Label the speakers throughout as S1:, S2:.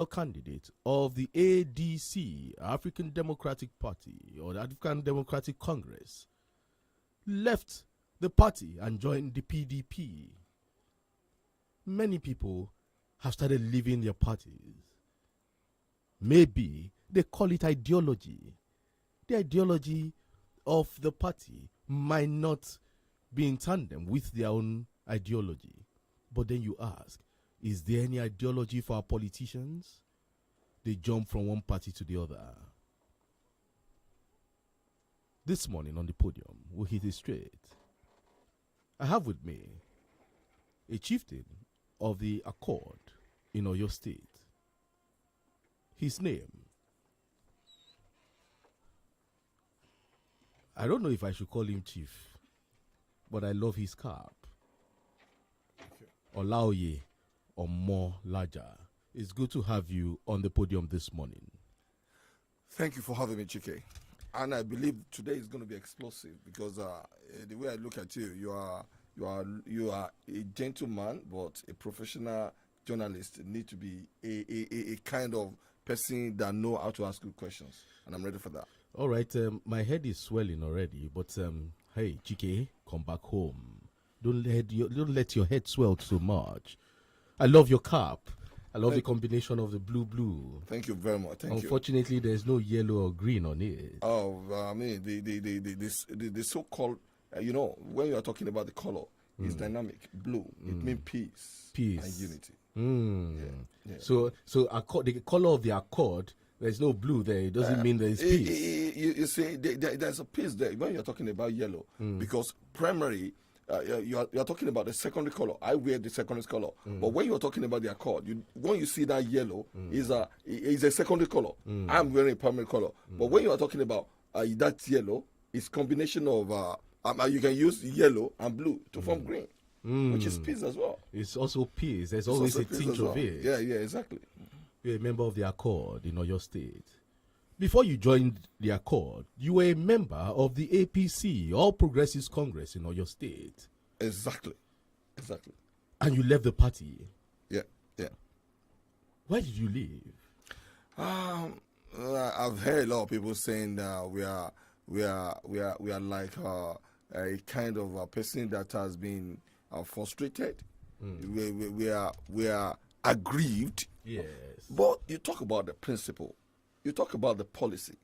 S1: candidate of the ADC, African Democratic Party, or the African Democratic Congress, left the party and joined the PDP. Many people have started leaving their parties. Maybe they call it ideology. The ideology of the party might not be in tandem with their own ideology. But then you ask, is there any ideology for our politicians? They jump from one party to the other. This morning on the podium, we'll hit it straight. I have with me a chieftain of the Accord in Oyo State. His name, I don't know if I should call him chief, but I love his cap. Olaoye Omo Laja. It's good to have you on the podium this morning.
S2: Thank you for having me, CHIKE. And I believe today is going to be explosive because the way I look at you, you are a gentleman, but a professional journalist. Need to be a kind of person that know how to ask good questions, and I'm ready for that.
S1: All right, my head is swelling already, but hey, CHIKE, come back home. Don't let your head swell so much. I love your cap. I love the combination of the blue.
S2: Thank you very much.
S1: Unfortunately, there's no yellow or green on it.
S2: Oh, I mean, the so-called, when you are talking about the color, it's dynamic. Blue, it means peace and unity. Yeah.
S1: So the color of the Accord, there's no blue there. It doesn't mean there's peace.
S2: You see, there's a peace there when you're talking about yellow, because primary. You are talking about the secondary color. I wear the secondary color, but when you are talking about the Accord, when you see that yellow is a secondary color. I'm wearing a primary color, but when you are talking about that yellow, it's combination of you can use yellow and blue to form green, which is peace as well.
S1: It's also peace. There's always a tinge of it.
S2: Yeah, exactly.
S1: You're a member of the Accord in Oyo State. Before you joined the Accord, you were a member of the APC, All Progressives Congress in Oyo State.
S2: Exactly.
S1: And you left the party.
S2: Yeah.
S1: Why did you leave?
S2: I've heard a lot of people saying we are like a kind of a person that has been frustrated. We are aggrieved.
S1: Yes.
S2: But you talk about the principle. You talk about the policy.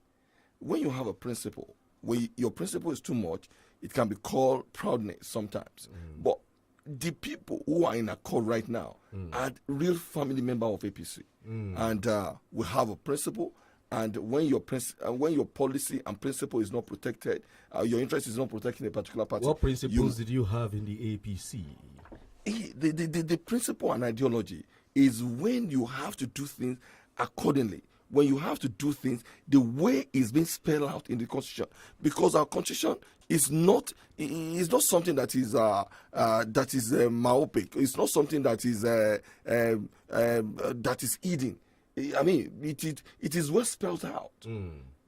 S2: When you have a principle, when your principle is too much, it can be called proudness sometimes. But the people who are in Accord right now are real family members of APC. And we have a principle. And when your policy and principle is not protected, your interest is not protected in a particular party.
S1: What principles did you have in the APC?
S2: The principle and ideology is when you have to do things accordingly. When you have to do things the way it's been spelled out in the Constitution, because our Constitution is not something that is myopic. It's not something that is hidden. I mean, it is well spelled out.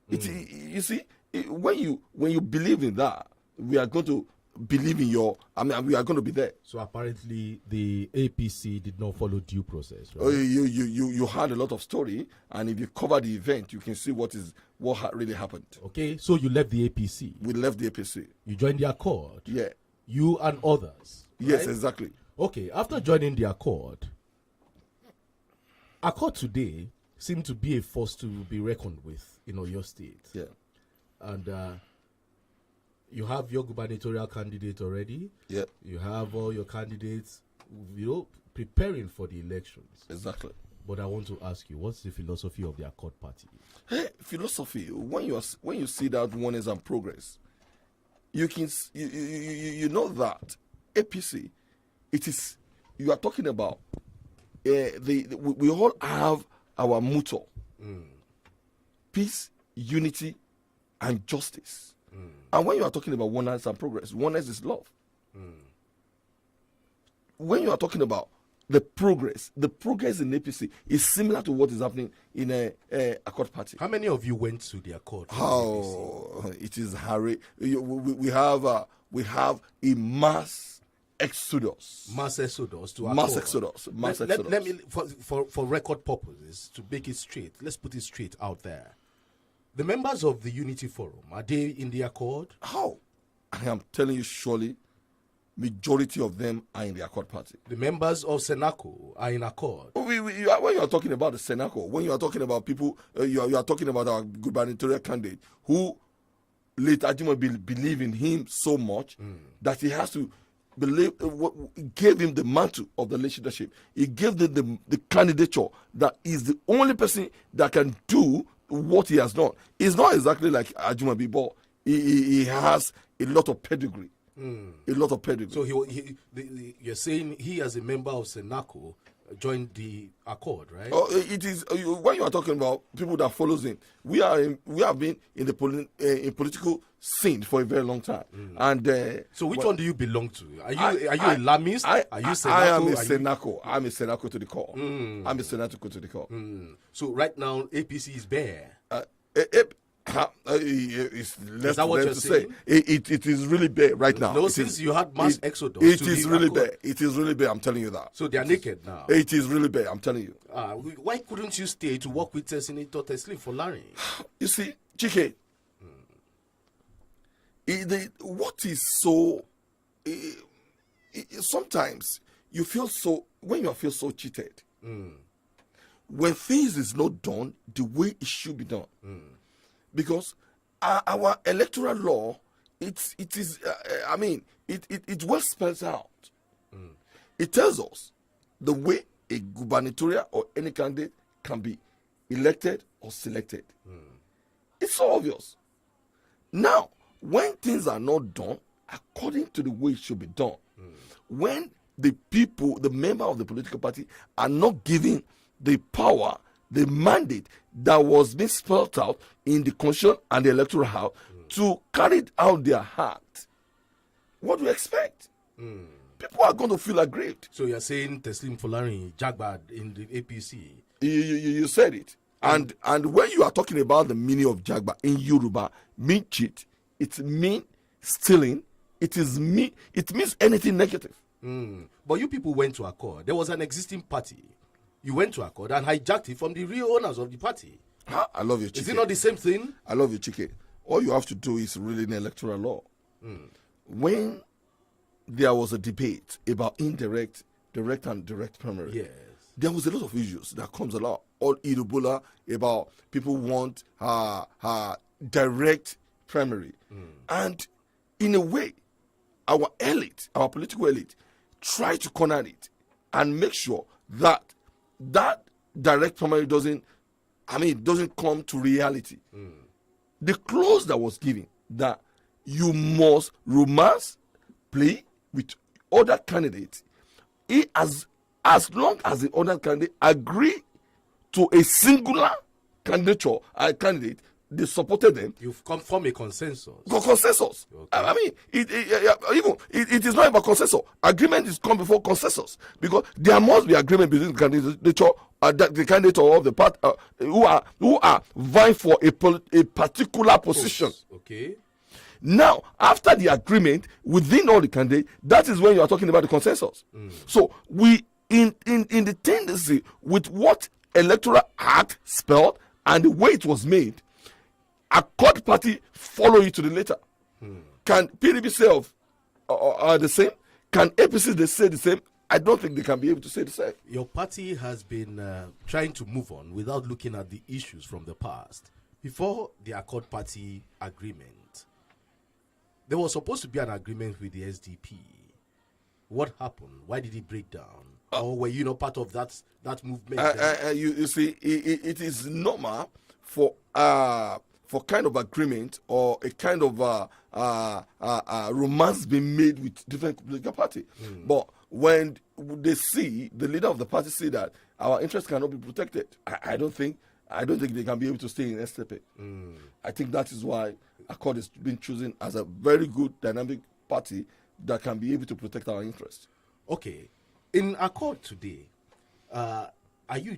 S2: You see, when you believe in that, we are going to believe in we are going to be there.
S1: So apparently the APC did not follow due process, right?
S2: Oh, you had a lot of story, and if you cover the event, you can see what really happened.
S1: Okay, so you left the APC.
S2: We left the APC.
S1: You joined the Accord.
S2: Yeah.
S1: You and others.
S2: Yes,
S1: right?
S2: exactly.
S1: Okay, after joining the Accord today seemed to be a force to be reckoned with in Oyo State.
S2: Yeah.
S1: And you have your gubernatorial candidate already.
S2: Yeah.
S1: You have all your candidates, preparing for the elections.
S2: Exactly.
S1: But I want to ask you, what's the philosophy of the Accord Party?
S2: Hey, philosophy. When you see that oneness and progress, you know that APC, you are talking about. We all have our motto: peace, unity, and justice. And when you are talking about oneness and progress, oneness is love. When you are talking about the progress in APC is similar to what is happening in a Accord Party.
S1: How many of you went to the Accord?
S2: It is Harry. We have a mass exodus.
S1: Mass exodus to
S2: Mass
S1: Accord.
S2: exodus. Mass
S1: Let
S2: exodus.
S1: me, for record purposes, to make it straight, let's put it straight out there. The members of the Unity Forum, are they in the Accord?
S2: How? I am telling you, surely, majority of them are in the Accord party.
S1: The members of Senaco are in Accord.
S2: When you are talking about the Senaco, when you are talking about people, you are talking about our gubernatorial candidate who late Ajimobi believe in him so much that he has to believe, gave him the mantle of the leadership. He gave the candidature that is the only person that can do what he has done. He's not exactly like Ajimobi, but he has a lot of pedigree. A lot of pedigree.
S1: So you're saying he, as a member of Senaco, joined the Accord, right?
S2: Oh, it is when you are talking about people that follows him. We have been in the in political scene for a very long time. And
S1: so which one do you belong to? Are you a Lamist? Are you Senaco?
S2: I am a Senaco. I'm a Senaco to the core. I'm a Senaco to the core.
S1: So right now APC is bare.
S2: Is
S1: that what you're saying?
S2: It is really bad right now.
S1: No, since you had mass exodus.
S2: It is really bad. It is really bad. I'm telling you that.
S1: So they are naked now.
S2: It is really bad. I'm telling you.
S1: Why couldn't you stay to work with Senator Teslim for Larry?
S2: You see, CHIKE, what is so... sometimes you feel so... When you feel so cheated, when things is not done the way it should be done, because our electoral law, it well spells out. It tells us the way a gubernatorial or any candidate can be elected or selected. It's so obvious. Now, when things are not done according to the way it should be done, when the people, the member of the political party, are not given the power, the mandate that was being spelled out in the Constitution and the Electoral House to carry out their heart, what do you expect? People are going to feel aggrieved.
S1: So you're saying Teslim Folari Jagbad in the APC?
S2: You said it. And when you are talking about the meaning of Jagba in Yoruba, mean cheat, it means stealing, it means anything negative.
S1: But you people went to Accord. There was an existing party. You went to Accord and hijacked it from the real owners of the party.
S2: I love you, CHIKE.
S1: Is it not the same thing?
S2: I love you, CHIKE. All you have to do is read the electoral law. When there was a debate about indirect, direct, and direct primary,
S1: Yes.
S2: there was a lot of issues that comes along. All Irubola about people want direct primary. And in a way, our elite, our political elite, try to corner it and make sure that direct primary doesn't come to reality. The clause that was given that you must romance play with other candidates as long as the other candidate agree to a singular candidate, they supported them.
S1: You've come from a consensus.
S2: Consensus.
S1: Okay.
S2: It is not about consensus. Agreement is come before consensus, because there must be agreement between the candidate of the part who are vying for a particular position.
S1: Okay.
S2: Now, after the agreement within all the candidates, that is when you are talking about the consensus. So we in the tendency with what Electoral Act spelled and the way it was made, Accord party follow it to the letter. Can PDP say the same? Can APC say the same? I don't think they can be able to say the same.
S1: Your party has been trying to move on without looking at the issues from the past. Before the Accord party agreement, there was supposed to be an agreement with the SDP. What happened? Why did it break down? Or were you not part of that movement?
S2: You see, it is normal for kind of agreement or a kind of romance being made with different political party. But when they see the leader of the party see that our interests cannot be protected, I don't think they can be able to stay in SDP. I think that is why Accord has been chosen as a very good dynamic party that can be able to protect our interests.
S1: Okay. In Accord today, are you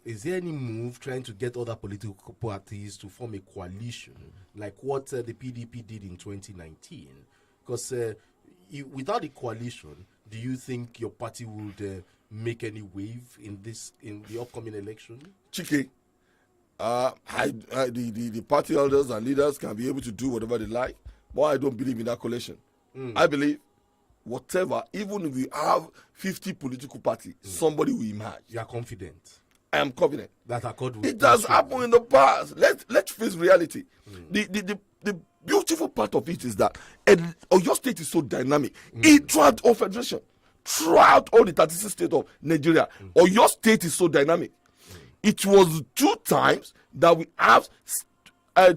S1: is there any move trying to get other political parties to form a coalition like what the PDP did in 2019? Because without a coalition, do you think your party would make any wave in the upcoming election?
S2: CHIKE, the party elders and leaders can be able to do whatever they like, but I don't believe in that coalition. I believe whatever, even if we have 50 political parties, somebody will emerge.
S1: You are confident?
S2: I am confident.
S1: That accord will
S2: it has happened in the past. Let's face reality. The beautiful part of it is that your state is so dynamic. Throughout all federation, throughout all the 36 states of Nigeria, your state is so dynamic. It was 2 times that we have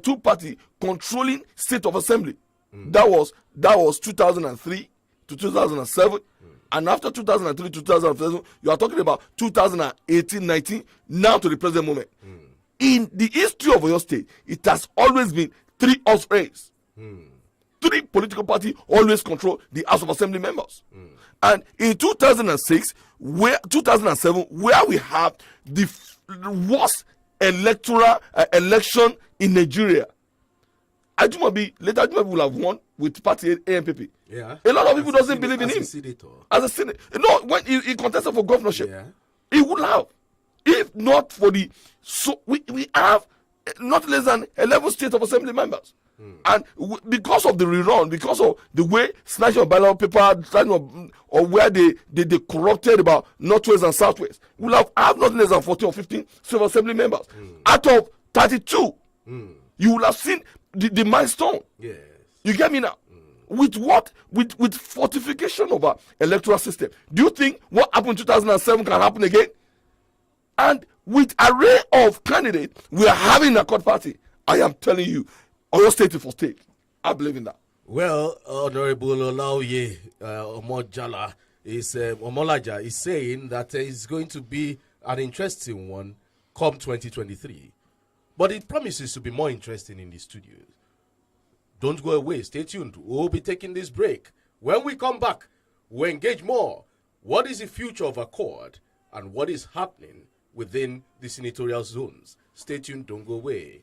S2: 2 parties controlling state of assembly. That was 2003 to 2007. And after 2003 to 2007, you are talking about 2018-19, now to the present moment. In the history of your state, it has always been 3 horse race. 3 political parties always control the House of Assembly members. And in 2007, where we have the worst electoral election in Nigeria, Ajumabi will have won with party ANPP.
S1: Yeah.
S2: A lot of people doesn't believe in him. As a senator. No, when he contested for governorship, he would have. If not for we have not less than 11 state of assembly members. And because of the rerun, because of the way snatching of ballot paper, or where they corrupted about Northwest and Southwest, we'll have not less than 14 or 15 state of assembly members. Out of 32, you will have seen the milestone.
S1: Yes.
S2: You get me now? With what? With fortification of our electoral system. Do you think what happened in 2007 can happen again? And with array of candidates, we are having a court party. I am telling you, Oyo State is for stake. I believe in that.
S1: Well, Honorable Olaoye Omojala Omolaja is saying that it's going to be an interesting one come 2023. But it promises to be more interesting in the studios. Don't go away. Stay tuned. We'll be taking this break. When we come back, we'll engage more. What is the future of Accord and what is happening within the senatorial zones? Stay tuned. Don't go away.